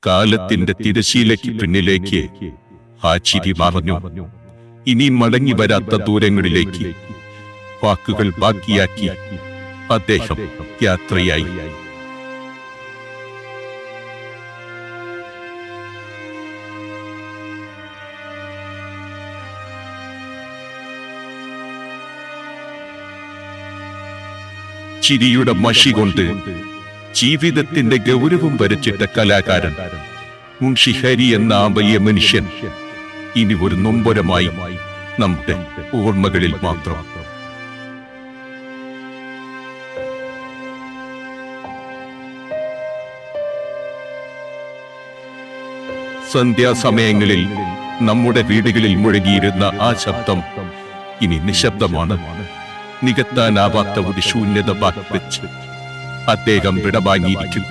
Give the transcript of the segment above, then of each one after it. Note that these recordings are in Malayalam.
കാലത്തിന്റെ തിരശീലയ്ക്ക് പിന്നിലേക്ക് ആ ചിരി മറഞ്ഞു. ഇനി മടങ്ങി വരാത്ത ദൂരങ്ങളിലേക്ക് വാക്കുകൾ ബാക്കിയാക്കി അദ്ദേഹം യാത്രയായി. ചിരിയുടെ മഷി കൊണ്ട് ജീവിതത്തിന്റെ ഗൗരവം വരച്ചിട്ട കലാകാരൻ മുൻഷി ഹരി എന്ന ആ വലിയ മനുഷ്യൻ ഇനി ഒരു നൊമ്പരമായി നമ്മുടെ ഓർമ്മകളിൽ മാത്രം. സന്ധ്യാസമയങ്ങളിൽ നമ്മുടെ വീടുകളിൽ മുഴങ്ങിയിരുന്ന ആ ശബ്ദം ഇനി നിശബ്ദമാണ്. നികത്താനാവാത്ത ഒരു ശൂന്യത ബാക്കി വെച്ച് അദ്ദേഹം വിടവാങ്ങിയിരിക്കുന്നു.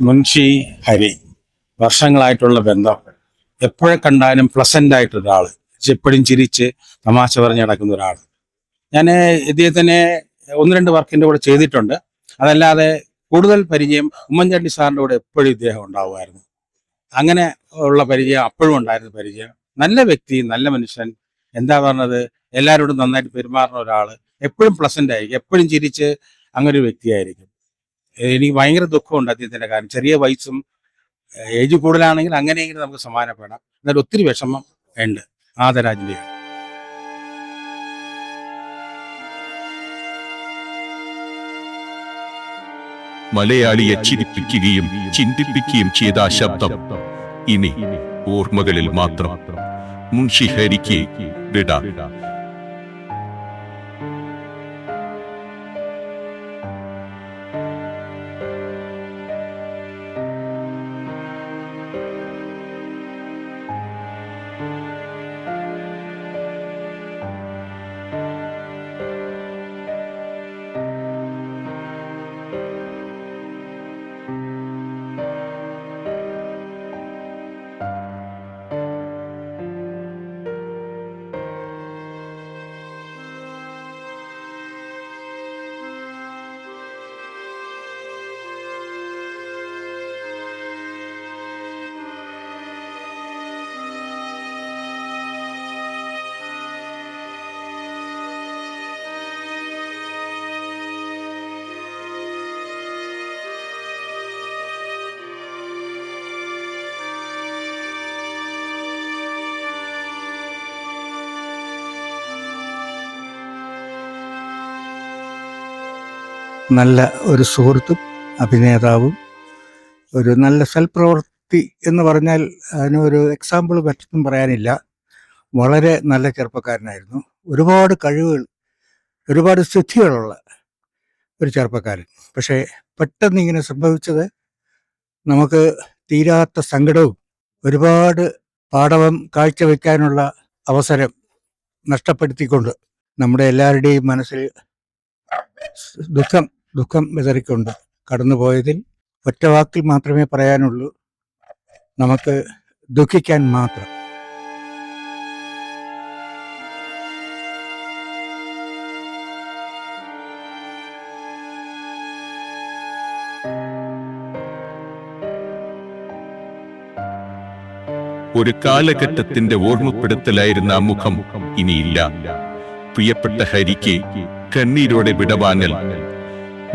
മുൻഷി ഹരി, വർഷങ്ങളായിട്ടുള്ള ബന്ധം. എപ്പോഴും കണ്ടാലും പ്ലസന്റ് ആയിട്ടൊരാള്, എപ്പോഴും ചിരിച്ച് തമാശ പറഞ്ഞ് നടക്കുന്ന ഒരാൾ. ഞാൻ ഇദ്ദേഹത്തിനെ 1-2 വർക്കിൻ്റെ കൂടെ ചെയ്തിട്ടുണ്ട്. അതല്ലാതെ കൂടുതൽ പരിചയം ഉമ്മൻചാണ്ടി സാറിൻ്റെ കൂടെ എപ്പോഴും ഇദ്ദേഹം ഉണ്ടാവുമായിരുന്നു. അങ്ങനെ ഉള്ള പരിചയം അപ്പോഴും ഉണ്ടായിരുന്ന പരിചയം. നല്ല വ്യക്തി, നല്ല മനുഷ്യൻ. എന്താ പറഞ്ഞത്, എല്ലാവരോടും നന്നായിട്ട് പെരുമാറുന്ന ഒരാൾ, എപ്പോഴും പ്ലസന്റ് ആയിരിക്കും, എപ്പോഴും ചിരിച്ച് അങ്ങനെ ഒരു വ്യക്തിയായിരിക്കും. എനിക്ക് ഭയങ്കര ദുഃഖമുണ്ട് അദ്ദേഹത്തിൻ്റെ കാര്യം. ചെറിയ വയസ്സും ഏജ് കൂടുതലാണെങ്കിൽ അങ്ങനെയെങ്കിലും നമുക്ക് സമാനപ്പെടാം. എന്നാൽ ഒത്തിരി വിഷമം ഉണ്ട്. ആദരാഞ്ജലിയാണ്. മലയാളിയെ ചിരിപ്പിക്കുകയും ചിന്തിപ്പിക്കുകയും ചെയ്ത ആ ശബ്ദം ഇനി ഓർമ്മകളിൽ മാത്രം. മുൻഷി ഹരിക്ക് വിട. നല്ല ഒരു സുഹൃത്തും അഭിനേതാവും, ഒരു നല്ല സൽപ്രവൃത്തി എന്ന് പറഞ്ഞാൽ അതിനൊരു എക്സാമ്പിൾ മറ്റൊന്നും പറയാനില്ല. വളരെ നല്ല ചെറുപ്പക്കാരനായിരുന്നു. ഒരുപാട് കഴിവുകൾ, ഒരുപാട് സിദ്ധികളുള്ള ഒരു ചെറുപ്പക്കാരൻ. പക്ഷേ പെട്ടെന്ന് ഇങ്ങനെ സംഭവിച്ചത് നമുക്ക് തീരാത്ത സങ്കടവും ഒരുപാട് പാടവം കാഴ്ചവെക്കാനുള്ള അവസരം നഷ്ടപ്പെടുത്തിക്കൊണ്ട് നമ്മുടെ എല്ലാവരുടെയും മനസ്സിൽ ദുഃഖം വിതറിക്കൊണ്ട് കടന്നുപോയതിൽ ഒറ്റ വാക്കിൽ മാത്രമേ പറയാനുള്ളൂ, നമുക്ക് ദുഃഖിക്കാൻ മാത്രം. ഒരു കാലഘട്ടത്തിന്റെ ഓർമ്മപ്പെടുത്തലായിരുന്ന ആ മുഖം ഇനിയില്ല. പ്രിയപ്പെട്ട ഹരിക്ക് കണ്ണീരോടെ വിടവാങ്ങൽ.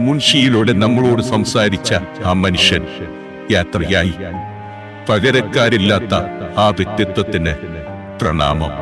മുൻഷിയിലൂടെ നമ്മളോട് സംസാരിച്ച ആ മനുഷ്യൻ യാത്രയായി. പകരക്കാരില്ലാത്ത ആ വ്യക്തിത്വത്തിന് പ്രണാമം.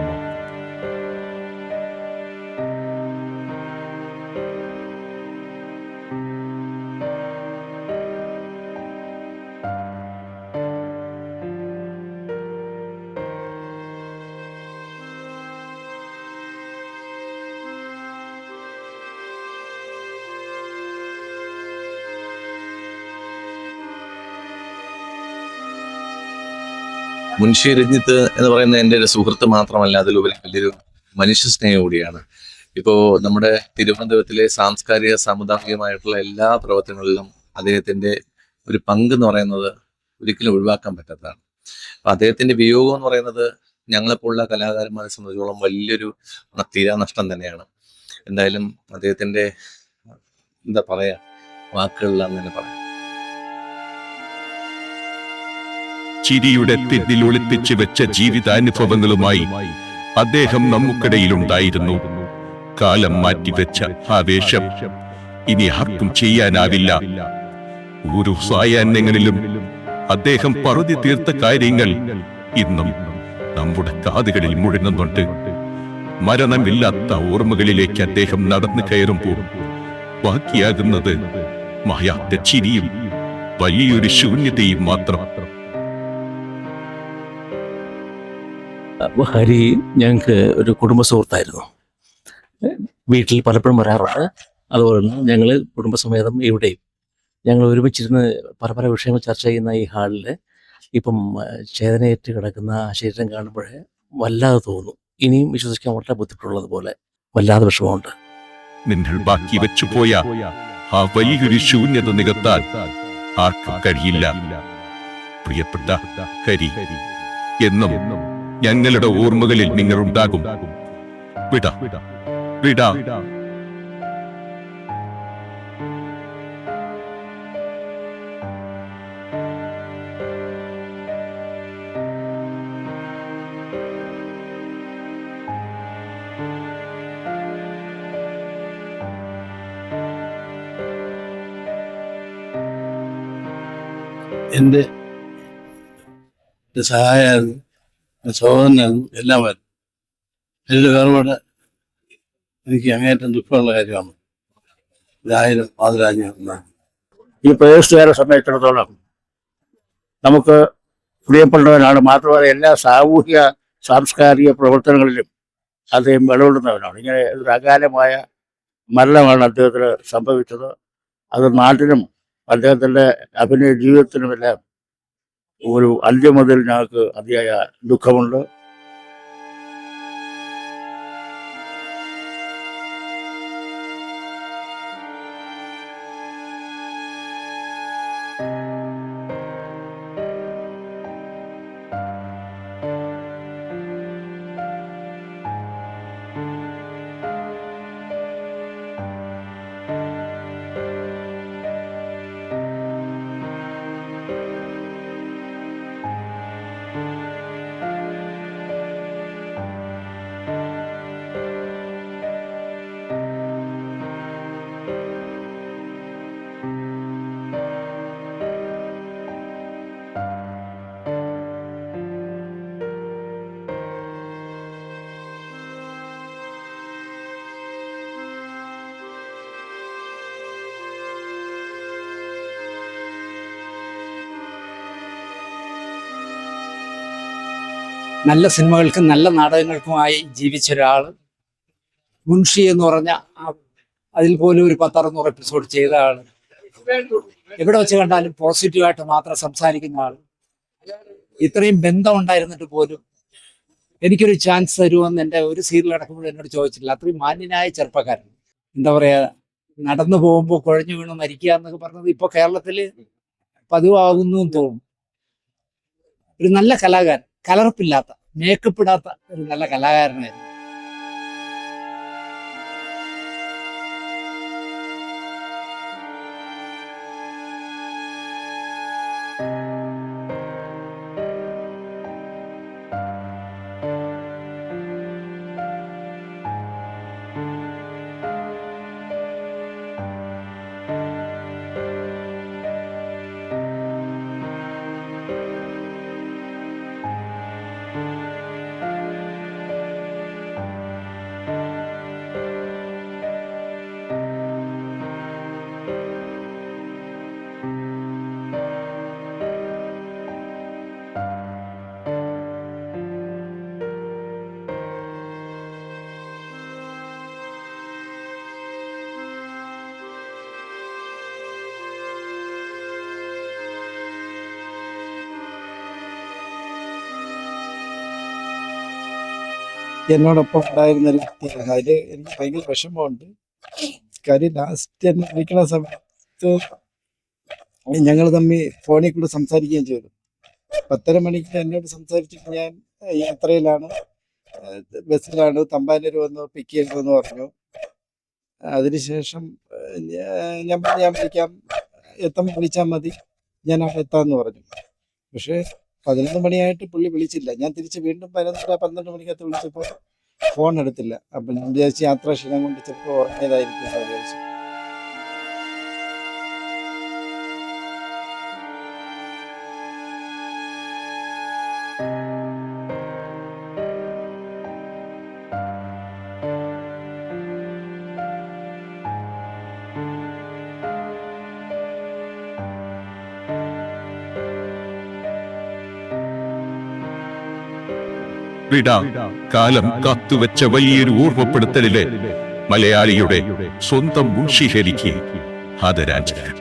മുൻഷി രഞ്ജിത്ത് എന്ന് പറയുന്ന എൻ്റെ ഒരു സുഹൃത്ത് മാത്രമല്ല, അതിലുപരി വലിയൊരു മനുഷ്യ സ്നേഹം കൂടിയാണ്. ഇപ്പോൾ നമ്മുടെ തിരുവനന്തപുരത്തിലെ സാംസ്കാരിക സാമുദായികമായിട്ടുള്ള എല്ലാ പ്രവർത്തനങ്ങളിലും അദ്ദേഹത്തിൻ്റെ ഒരു പങ്ക് എന്ന് പറയുന്നത് ഒരിക്കലും ഒഴിവാക്കാൻ പറ്റാത്തതാണ്. അപ്പം അദ്ദേഹത്തിന്റെ വിയോഗം എന്ന് പറയുന്നത് ഞങ്ങളെപ്പോലുള്ള കലാകാരന്മാരെ സംബന്ധിച്ചോളം വലിയൊരു തീരാ നഷ്ടം തന്നെയാണ്. എന്തായാലും അദ്ദേഹത്തിന്റെ എന്താ പറയാ, വാക്കുകളിലാന്ന് തന്നെ പറയാം. ചിരിയുടെ പിന്നിൽ ഒളിപ്പിച്ചു വെച്ച ജീവിതാനുഭവങ്ങളുമായി അദ്ദേഹം നമുക്കിടയിലുണ്ടായിരുന്നു. കാലം മാറ്റിവെച്ച ആവേശം ഇനി ആർക്കും ചെയ്യാനാവില്ല. ഒരു സായാഹ്നങ്ങളിലും അദ്ദേഹം പറഞ്ഞു തീർത്ത കാര്യങ്ങൾ ഇന്നും നമ്മുടെ കാതുകളിൽ മുഴങ്ങുന്നുണ്ട്. മരണമില്ലാത്ത ഓർമ്മകളിലേക്ക് അദ്ദേഹം നടന്നു കയറുമ്പോൾ ബാക്കിയാകുന്നത് മായാത്ത ചിരിയും വലിയൊരു ശൂന്യതയും മാത്രം. ഹരി ഞങ്ങൾക്ക് ഒരു കുടുംബ സുഹൃത്തായിരുന്നു. വീട്ടിൽ പലപ്പോഴും വരാറുണ്ട്. അതുപോലെ തന്നെ ഞങ്ങൾ കുടുംബസമേതം ഇവിടെയും ഞങ്ങൾ ഒരുമിച്ചിരുന്ന് പല പല വിഷയങ്ങൾ ചർച്ച ചെയ്യുന്ന ഈ ഹാളിൽ ഇപ്പം ചേതനയേറ്റ് കിടക്കുന്ന ആ ശരീരം കാണുമ്പോഴേ വല്ലാതെ തോന്നുന്നു. ഇനിയും വിശ്വസിക്കാൻ വളരെ ബുദ്ധിമുട്ടുള്ളതുപോലെ വല്ലാതെ വിഷമമുണ്ട്. നിങ്ങൾ ബാക്കി വെച്ചുപോയ ആ വലിയൊരു ശൂന്യത നികത്താൻ ആർക്കും കഴിയില്ല. പ്രിയപ്പെട്ട ഹരി, എന്നും ഞങ്ങളുടെ ഓർമ്മകളിൽ നിങ്ങളുണ്ടാകും. വിട വിട. എൻ്റെ സഹായമായിരുന്നു, സഹോദരനായിരുന്നു, എല്ലാം ആയിരുന്നു. എൻ്റെ വേർപാട് എനിക്ക് അങ്ങേയറ്റം ദുഃഖമുള്ള കാര്യമാണ്. 1000 മാതൃരാജ്യം. ഈ പ്രദേശത്തുകാരെ സംബന്ധിച്ചിടത്തോളം നമുക്ക് പ്രിയപ്പെട്ടവനാണ്. മാത്രമല്ല എല്ലാ സാമൂഹിക സാംസ്കാരിക പ്രവർത്തനങ്ങളിലും അദ്ദേഹം വിളവിടുന്നവനാണ്. ഇങ്ങനെ ഒരു അകാലമായ മരണമാണ് അദ്ദേഹത്തിന് സംഭവിച്ചത്. അത് നാട്ടിനും അദ്ദേഹത്തിൻ്റെ അഭിനയ ജീവിതത്തിനുമെല്ലാം ഒരു അന്ത്യം മുതൽ ഞങ്ങൾക്ക് അതിയായ ദുഃഖമുണ്ട്. നല്ല സിനിമകൾക്കും നല്ല നാടകങ്ങൾക്കുമായി ജീവിച്ച ഒരാൾ. മുൻഷി എന്ന് പറഞ്ഞ അതിൽ പോലും ഒരു 10-600 എപ്പിസോഡ് ചെയ്ത ആൾ. എവിടെ വെച്ച് കണ്ടാലും പോസിറ്റീവായിട്ട് മാത്രം സംസാരിക്കുന്ന ആൾ. ഇത്രയും ബന്ധം ഉണ്ടായിരുന്നിട്ട് പോലും എനിക്കൊരു ചാൻസ് തരുമെന്ന് എൻ്റെ ഒരു സീരിയൽ അടക്കുമ്പോൾ എന്നോട് ചോദിച്ചിട്ടില്ല. അത്രയും മാന്യനായ ചെറുപ്പക്കാരൻ. എന്താ പറയുക, നടന്നു പോകുമ്പോൾ കുഴഞ്ഞു വീണ് മരിക്കുക എന്നൊക്കെ പറഞ്ഞത് ഇപ്പോൾ കേരളത്തിൽ പതിവാകുന്നു എന്ന് തോന്നുന്നു. ഒരു നല്ല കലാകാരൻ, കലർപ്പില്ലാത്ത, മേക്കപ്പ് ഇടാത്ത ഒരു നല്ല കലാകാരനായിരുന്നു. എന്നോടൊപ്പം ഉണ്ടായിരുന്ന ഒരു വ്യക്തിയാണ്. അതിൽ എനിക്ക് ഭയങ്കര വിഷമമുണ്ട്. കാര്യം ലാസ്റ്റ് എന്നെ വിളിക്കുന്ന സമയത്ത് ഞങ്ങൾ തമ്മിൽ ഫോണിൽ കൂടെ സംസാരിക്കുകയും ചെയ്തു. 10:30 മണിക്ക് എന്നോട് സംസാരിച്ചിട്ട് ഞാൻ യാത്രയിലാണ്, ബസ്സിലാണ്, തമ്പാനൂർ വന്ന് പിക്ക് ചെയ്യണമെന്ന് പറഞ്ഞു. അതിനുശേഷം ഞാൻ പറഞ്ഞു ഞാൻ വിളിക്കാം, വിളിച്ചാൽ മതി, ഞാൻ അവിടെ എത്താമെന്ന് പറഞ്ഞു. പക്ഷേ 11 മണിയായിട്ട് പുള്ളി വിളിച്ചില്ല. ഞാൻ തിരിച്ച് വീണ്ടും 11-12 മണിക്കകത്ത് വിളിച്ചപ്പോൾ ഫോൺ എടുത്തില്ല. അപ്പം ഞാൻ വിചാരിച്ച് യാത്രാക്ഷീണം കൊണ്ട് ചിലപ്പോൾ ഉറങ്ങിയതായിരിക്കും എന്ന് വിചാരിച്ചു. വിട കാലം കാത്തുവെച്ച വലിയൊരു ഓർമ്മപ്പെടുത്തലില് മലയാളിയുടെ സ്വന്തം മുൻഷി ഹരിക്ക് ആദരാഞ്ജലികൾ.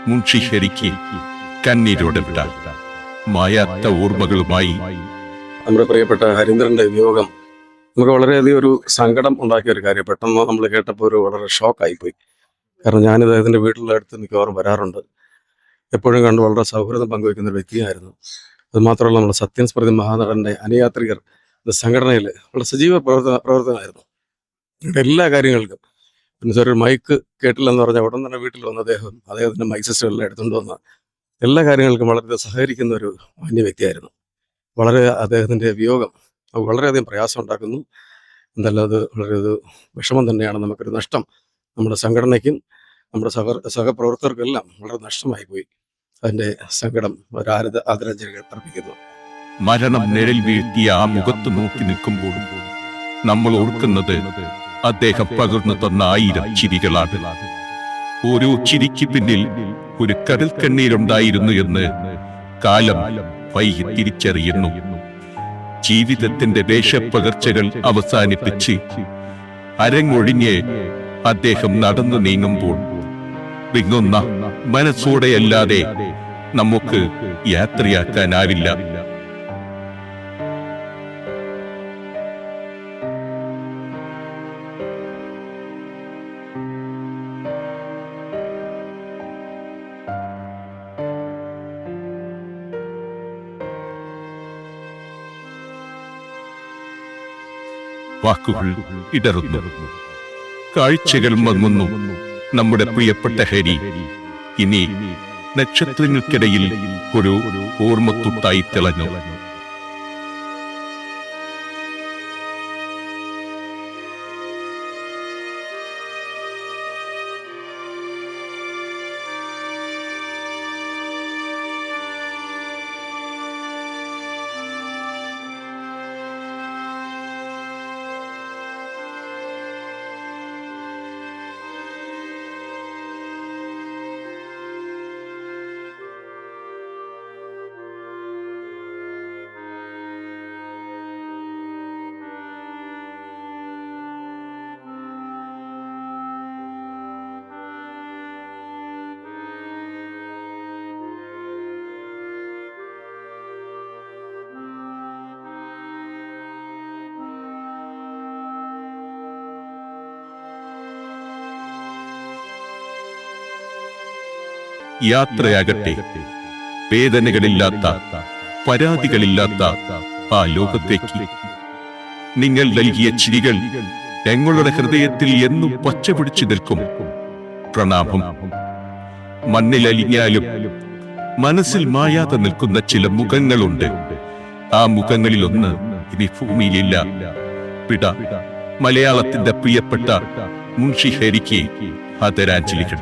മുൻഷി ഹരിക്ക് കണ്ണീരോടെ വിട മായാത്ത ഓർമ്മകളുമായി. നമ്മുടെ പ്രിയപ്പെട്ട ഹരീന്ദ്രന്റെ വിയോഗം നമുക്ക് വളരെയധികം ഒരു സങ്കടം ഉണ്ടാക്കിയ ഒരു കാര്യം. പെട്ടെന്ന് നമ്മൾ കേട്ടപ്പോൾ ഒരു വളരെ ഷോക്കായിപ്പോയി. കാരണം ഞാനിത് അതിൻ്റെ വീട്ടിലുള്ള അടുത്ത് മിക്കവാറും വരാറുണ്ട്. എപ്പോഴും കണ്ട് വളരെ സൗഹൃദം പങ്കുവയ്ക്കുന്ന ഒരു വ്യക്തിയായിരുന്നു. അതുമാത്രമല്ല, നമ്മുടെ സത്യൻ സ്മൃതി മഹാനടൻ്റെ അനുയാത്രികർ എന്ന സംഘടനയിൽ വളരെ സജീവ പ്രവർത്തനമായിരുന്നു. എല്ലാ കാര്യങ്ങൾക്കും പിന്നെ ഒരു മൈക്ക് കേട്ടില്ലെന്ന് പറഞ്ഞാൽ ഉടൻ തന്നെ വീട്ടിൽ വന്ന അദ്ദേഹത്തിൻ്റെ മൈക്ക് സിസ്റ്റമെല്ലാം എടുത്തുകൊണ്ട് വന്ന എല്ലാ കാര്യങ്ങൾക്കും വളരെ സഹകരിക്കുന്ന ഒരു മാന്യ വ്യക്തിയായിരുന്നു. വളരെ അദ്ദേഹത്തിൻ്റെ വിയോഗം വളരെയധികം പ്രയാസം ഉണ്ടാക്കുന്നു. എന്തായാലും അത് വളരെ ഒരു വിഷമം തന്നെയാണ്, നമുക്കൊരു നഷ്ടം. നമ്മുടെ സംഘടനയ്ക്കും നമ്മുടെ സഹപ്രവർത്തകർക്കെല്ലാം വളരെ നഷ്ടമായി പോയി. അതിൻ്റെ സങ്കടം ഒരു ആദരാഞ്ജലികൾ അർപ്പിക്കുന്നു. മരണം നിഴൽ വീഴ്ത്തിയ ആ മുഖത്ത് നോക്കി നിൽക്കുമ്പോൾ നമ്മൾ ഓർക്കുന്നത് അദ്ദേഹം പകർന്നു തന്ന 1000 ചിരികളാണ്. ഓരോ ചിരിക്ക് പിന്നിൽ ഒരു കടൽ കണ്ണീരുണ്ടായിരുന്നു എന്ന് കാലം വൈകി തിരിച്ചറിയുന്നു. ജീവിതത്തിന്റെ വേഷപ്പകർച്ചകൾ അവസാനിപ്പിച്ച് അരങ്ങൊഴിഞ്ഞ് അദ്ദേഹം നടന്നു നീങ്ങുമ്പോൾ വിങ്ങുന്ന മനസ്സോടെയല്ലാതെ നമുക്ക് യാത്രയാക്കാനാവില്ല. വാക്കുകൾ ഇടറുന്നു, കാഴ്ചകൾ മങ്ങുന്നു. നമ്മുടെ പ്രിയപ്പെട്ട ഹരി ഇനി നക്ഷത്രങ്ങൾക്കിടയിൽ ഒരു ഓർമ്മത്തുട്ടായി തിളങ്ങും. യാത്രയാകട്ടെ വേദനകളില്ലാത്ത, പരാതികളില്ലാത്ത ആ ലോകത്തേക്ക്. നിങ്ങൾ നൽകിയ ചിരികൾ ഞങ്ങളുടെ ഹൃദയത്തിൽ എന്നും പച്ചപിടിച്ചു നിൽക്കും. പ്രണാമം. മണ്ണിലലിഞ്ഞാലും മനസ്സിൽ മായാതെ നിൽക്കുന്ന ചില മുഖങ്ങളുണ്ട്. ആ മുഖങ്ങളിലൊന്ന് ഇനി ഭൂമിയിലില്ല. വിട മലയാളത്തിന്റെ പ്രിയപ്പെട്ട മുൻഷി ഹരിക്ക് ആദരാഞ്ജലികൾ.